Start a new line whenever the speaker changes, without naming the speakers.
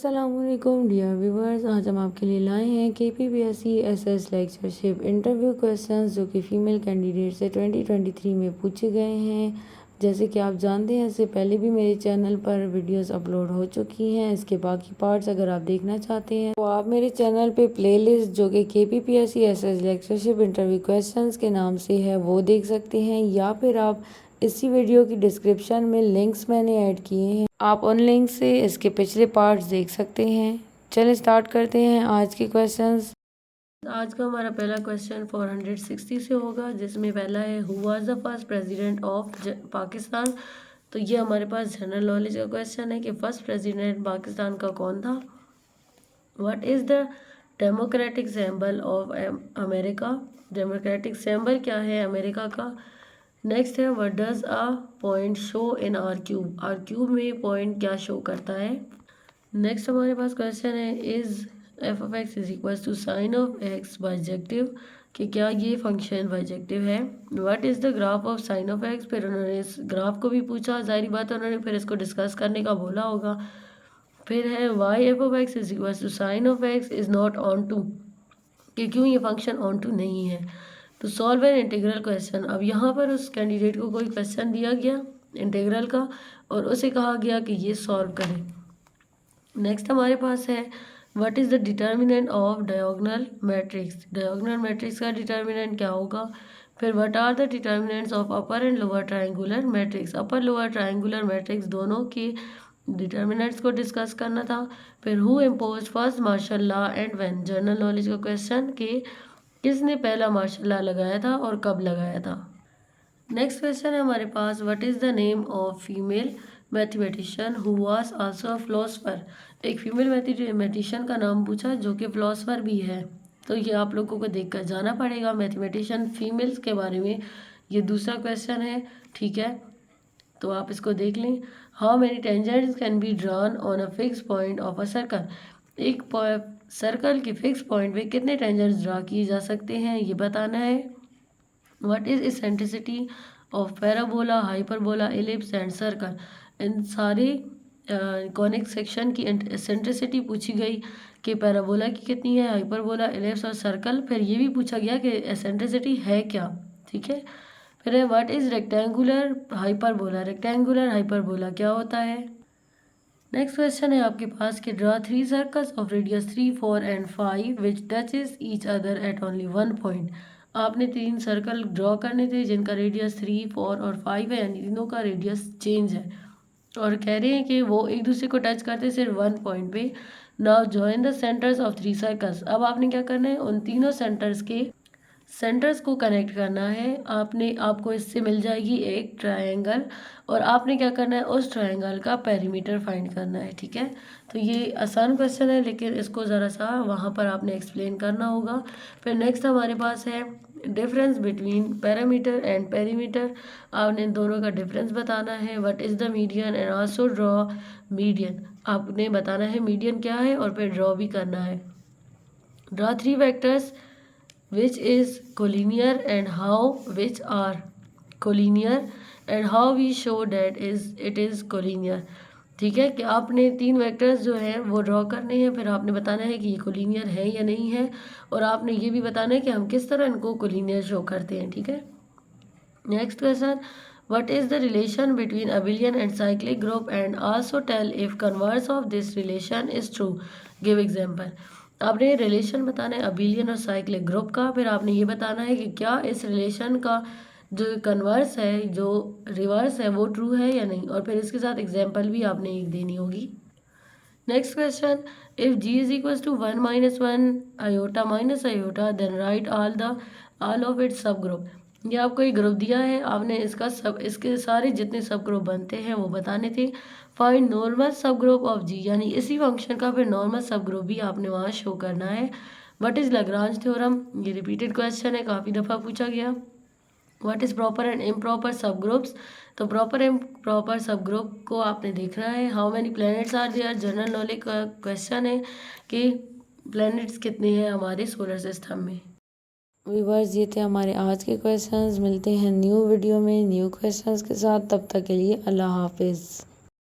अस्सलामुअलैकुम dear viewers, आज हम आपके लिए लाए हैं KPPSC SS lectureship interview questions जो कि फ़ीमेल कैंडिडेट से 2023 में पूछे गए हैं। जैसे कि आप जानते हैं, इससे पहले भी मेरे चैनल पर वीडियोस अपलोड हो चुकी हैं। इसके बाकी पार्ट्स अगर आप देखना चाहते हैं तो आप मेरे चैनल पे प्लेलिस्ट जो कि KPPSC SS lectureship interview questions के नाम से है वो देख सकते हैं, या फिर आप इसी वीडियो की डिस्क्रिप्शन में लिंक्स मैंने ऐड किए हैं, आप उन लिंक से इसके पिछले पार्ट्स देख सकते हैं। चलिए स्टार्ट करते हैं आज के क्वेश्चंस। आज का हमारा पहला क्वेश्चन 460 से होगा, जिसमें पहला है who was the first president of Pakistan. तो ये हमारे पास जनरल नॉलेज का क्वेश्चन है कि फर्स्ट प्रेसिडेंट पाकिस्तान का कौन था। What is the democratic symbol of America. Democratic symbol क्या है अमेरिका का। नेक्स्ट है what does a point show in R cube. R cube में पॉइंट क्या शो करता है। नेक्स्ट हमारे पास क्वेश्चन है is F of X is equal to sine of x bijective, कि क्या ये फंक्शन बाइजेक्टिव है। What is the graph of sine of x. फिर उन्होंने इस ग्राफ को भी पूछा, जाहिर बात है उन्होंने फिर इसको डिस्कस करने का बोला होगा। फिर है Y F of X is equal to sine of X is not onto, कि क्यों ये फंक्शन ऑन टू नहीं है। तो सॉल्व एन इंटीग्रल क्वेश्चन। अब यहाँ पर उस कैंडिडेट को कोई क्वेश्चन दिया गया इंटीग्रल का और उसे कहा गया कि ये सॉल्व करें। नेक्स्ट हमारे पास है what is the determinant of diagonal matrix. Diagonal matrix का डिटर्मिनेंट क्या होगा। फिर what are the determinants of upper and lower triangular matrix. Upper lower triangular matrix दोनों के डिटर्मिनेंट्स को डिस्कस करना था। फिर who impose first martial law and when. General knowledge का क्वेश्चन कि किसने पहला मार्शल लॉ लगाया था और कब लगाया था। नेक्स्ट क्वेश्चन है हमारे पास what is the name of female mathematician who was also a philosopher. एक फीमेल मैथमेटिशियन का नाम पूछा जो कि फिलोसफर भी है। तो ये आप लोगों को देखकर जाना पड़ेगा मैथमेटिशियन फीमेल्स के बारे में। ये दूसरा क्वेश्चन है, ठीक है, तो आप इसको देख लें। How many tangents can be drawn on a fix point of a circle. एक सर्कल के फिक्स पॉइंट पे कितने टेंजेंट्स ड्रा किए जा सकते हैं, ये बताना है। What is eccentricity of parabola, hyperbola, ellipse and circle. इन सारे कॉनिक सेक्शन की इसेंट्रिसिटी पूछी गई कि पैराबोला की कितनी है, हाइपरबोला, एलिप्स और सर्कल। फिर ये भी पूछा गया कि इसेंट्रिसिटी है क्या, ठीक है। फिर है what is rectangular hyperbola. Rectangular hyperbola क्या होता है। नेक्स्ट क्वेश्चन है आपके पास कि draw 3 circles of radius 3, 4 and 5 which touches each other at only 1 point. आपने 3 सर्कल ड्रॉ करने थे जिनका रेडियस 3, 4 और 5 है, यानी तीनों का रेडियस चेंज है और कह रहे हैं कि वो एक दूसरे को टच करते सिर्फ 1 पॉइंट पे। Now join the centres of 3 circles. अब आपने क्या करना है, उन तीनों सेंटर्स के सेंटर्स को कनेक्ट करना है। आपको इससे मिल जाएगी एक ट्रायंगल और आपने क्या करना है, उस ट्रायंगल का पेरीमीटर फाइंड करना है, ठीक है। तो ये आसान क्वेश्चन है लेकिन इसको ज़रा सा वहाँ पर आपने एक्सप्लेन करना होगा। फिर नेक्स्ट हमारे पास है difference between parameter and perimeter. आपने दोनों का डिफरेंस बताना है। What is the median and also draw median. आपने बताना है मीडियन क्या है और फिर ड्रॉ भी करना है। Draw 3 vectors which is collinear and how which are collinear and how we show that it is collinear। ठीक है कि आपने 3 वेक्टर्स जो हैं वो ड्रॉ करने हैं, फिर आपने बताना है कि ये कोलिनियर है या नहीं है और आपने ये भी बताना है कि हम किस तरह इनको कोलिनियर शो करते हैं, ठीक है। Next question what is the relation between abelian and cyclic group and also tell if converse of this relation is true, give example. आपने रिलेशन बताना है अबिलियन और साइक्लिक ग्रुप का, फिर आपने ये बताना है कि क्या इस रिलेशन का जो कन्वर्स है, जो रिवर्स है, वो ट्रू है या नहीं, और फिर इसके साथ एग्जांपल भी आपने एक देनी होगी। Next question if G is equal to 1 - 1 iota minus iota then write all of its subgroup. ये आपको एक ग्रुप दिया है, आपने इसके सारे जितने सब ग्रुप बनते हैं वो बताने थे। फाइंड नॉर्मल सब ग्रुप ऑफ जी, यानी इसी फंक्शन का फिर नॉर्मल सब ग्रुप भी आपने वहाँ शो करना है। व्हाट इज लाग्रांज थ्योरम, ये रिपीटेड क्वेश्चन है, काफ़ी दफ़ा पूछा गया। What is proper and improper subgroups. तो प्रॉपर इम्प्रॉपर सब ग्रुप को आपने देखना है। How many planets are there, general knowledge का क्वेश्चन है कि प्लैनेट्स कितने हैं हमारे सोलर सिस्टम में। व्यूअर्स, ये थे हमारे आज के क्वेश्चंस। मिलते हैं न्यू वीडियो में न्यू क्वेश्चंस के साथ, तब तक के लिए अल्लाह हाफिज़।